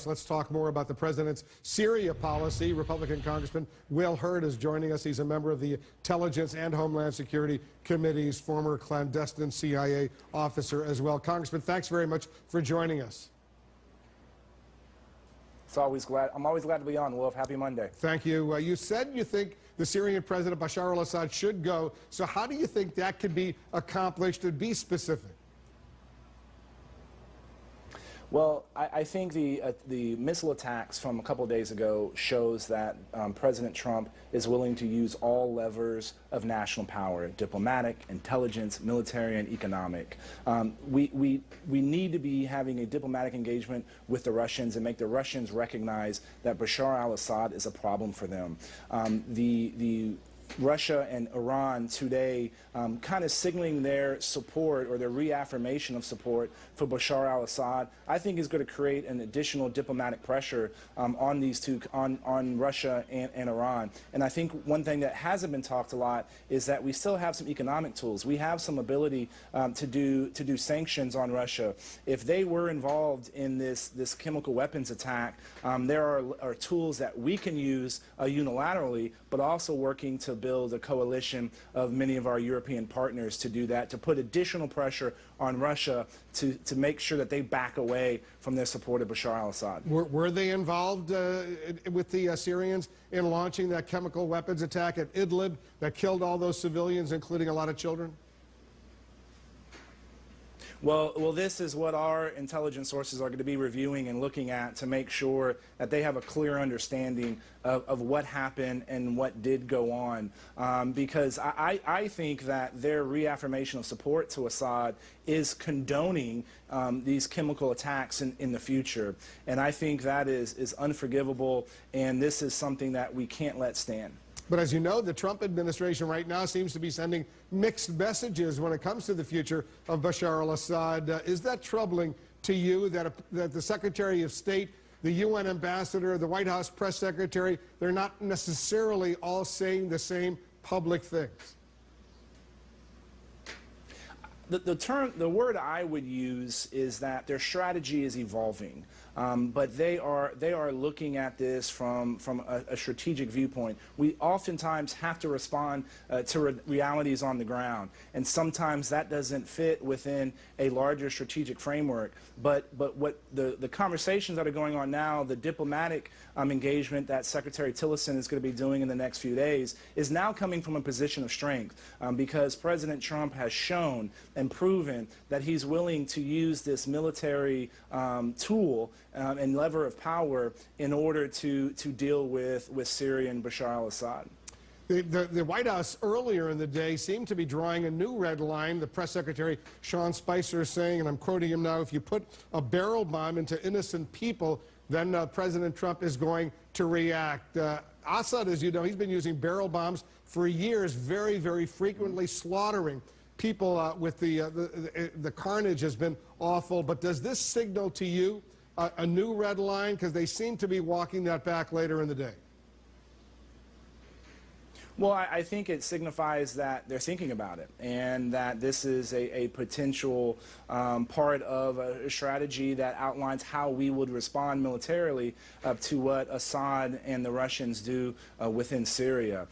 Let's talk more about the president's Syria policy. Republican Congressman Wolf Hurd is joining us. He's a member of the Intelligence and Homeland Security Committee's, former clandestine CIA officer as well. Congressman, thanks very much for joining us. I'm always glad to be on, Wolf. Happy Monday. Thank you. You said you think the Syrian President Bashar Al-Assad should go. So how do you think that could be accomplished? To be specific. Well, I think the missile attacks from a couple of days ago shows that President Trump is willing to use all levers of national power: diplomatic, intelligence, military, and economic. We need to be having a diplomatic engagement with the Russians and make the Russians recognize that Bashar al-Assad is a problem for them. Russia and Iran today kind of signaling their support or their reaffirmation of support for Bashar al-Assad, I think is going to create an additional diplomatic pressure on these two, on Russia and Iran. And I think one thing that hasn't been talked a lot is that we still have some economic tools. We have some ability to do sanctions on Russia. If they were involved in this chemical weapons attack, there are tools that we can use unilaterally, but also working to build a coalition of many of our European partners to do that, to put additional pressure on Russia to make sure that they back away from their support of Bashar al-Assad. Were they involved with the Syrians in launching that chemical weapons attack at Idlib that killed all those civilians, including a lot of children? Well, this is what our intelligence sources are going to be reviewing and looking at to make sure that they have a clear understanding of what happened and what did go on. Because I think that their reaffirmation of support to Assad is condoning these chemical attacks in the future. And I think that is unforgivable, and this is something that we can't let stand. But as you know, the Trump administration right now seems to be sending mixed messages when it comes to the future of Bashar al-Assad. Is that troubling to you that the Secretary of State, the UN ambassador, the White House press secretary, they're not necessarily all saying the same public things? The word I would use is that their strategy is evolving, but they are looking at this from a strategic viewpoint. We oftentimes have to respond to realities on the ground, and sometimes that doesn't fit within a larger strategic framework. But what the conversations that are going on now, the diplomatic engagement that Secretary Tillerson is going to be doing in the next few days, is now coming from a position of strength because President Trump has shown and proven that he's willing to use this military tool and lever of power in order to deal with Syria and Bashar al-Assad. The White House earlier in the day seemed to be drawing a new red line. The press secretary, Sean Spicer, saying, and I'm quoting him now, if you put a barrel bomb into innocent people, then President Trump is going to react. Assad, as you know, he's been using barrel bombs for years, very, very frequently, slaughtering people with the carnage has been awful. But does this signal to you a new red line? Because they seem to be walking that back later in the day. Well, I think it signifies that they're thinking about it and that this is a potential part of a strategy that outlines how we would respond militarily to what Assad and the Russians do within Syria.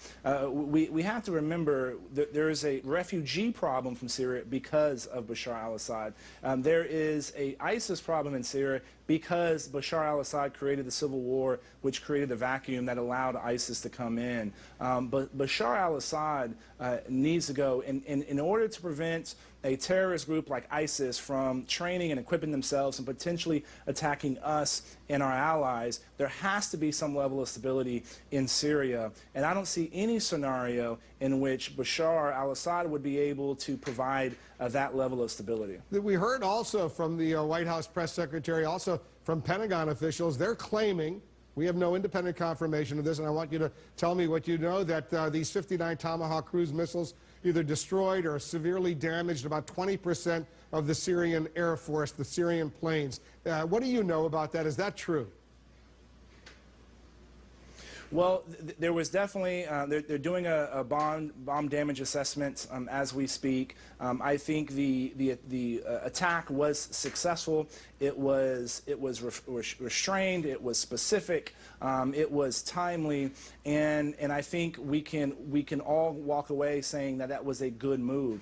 We have to remember that there is a refugee problem from Syria because of Bashar al-Assad. There is an ISIS problem in Syria because Bashar al-Assad created the civil war, which created the vacuum that allowed ISIS to come in. But Bashar al-Assad needs to go. In order to prevent a terrorist group like ISIS from training and equipping themselves and potentially attacking us and our allies, there has to be some level of stability in Syria. And I don't see any scenario in which Bashar al-Assad would be able to provide that level of stability. We heard also from the White House press secretary, also from Pentagon officials, they're claiming, we have no independent confirmation of this, and I want you to tell me what you know, that these 59 Tomahawk cruise missiles either destroyed or severely damaged about 20% of the Syrian Air Force, the Syrian planes. What do you know about that? Is that true? Well, there was definitely, they're doing a bomb damage assessment as we speak. I think the attack was successful. It was restrained. It was specific. It was timely, and I think we can all walk away saying that that was a good move.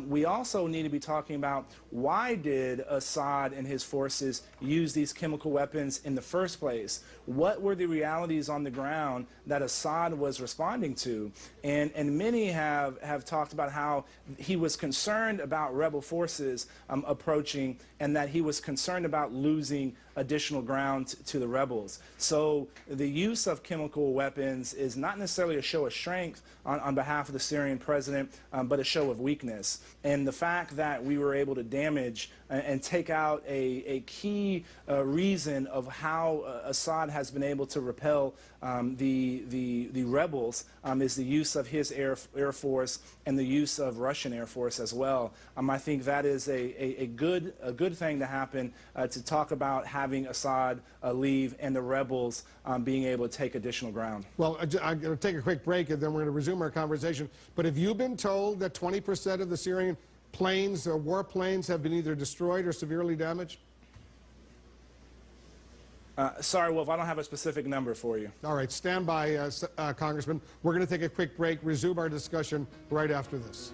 We also need to be talking about, why did Assad and his forces use these chemical weapons in the first place? What were the realities on the ground that Assad was responding to? And many have talked about how he was concerned about rebel forces approaching, and that he was concerned about losing additional ground to the rebels. So the use of chemical weapons is not necessarily a show of strength on behalf of the Syrian president, but a show of weakness. And the fact that we were able to damage and take out a key reason of how Assad has been able to repel the rebels is the use of his air force and the use of Russian air force as well. I think that is a good thing to happen, to talk about having Assad leave and the rebels being able to take additional ground. Well, I'm going to take a quick break, and then we're going to resume our conversation. But have you been told that 20% of the Syrian planes, warplanes, have been either destroyed or severely damaged? Sorry, Wolf, I don't have a specific number for you. All right, stand by, Congressman. We're going to take a quick break, resume our discussion right after this.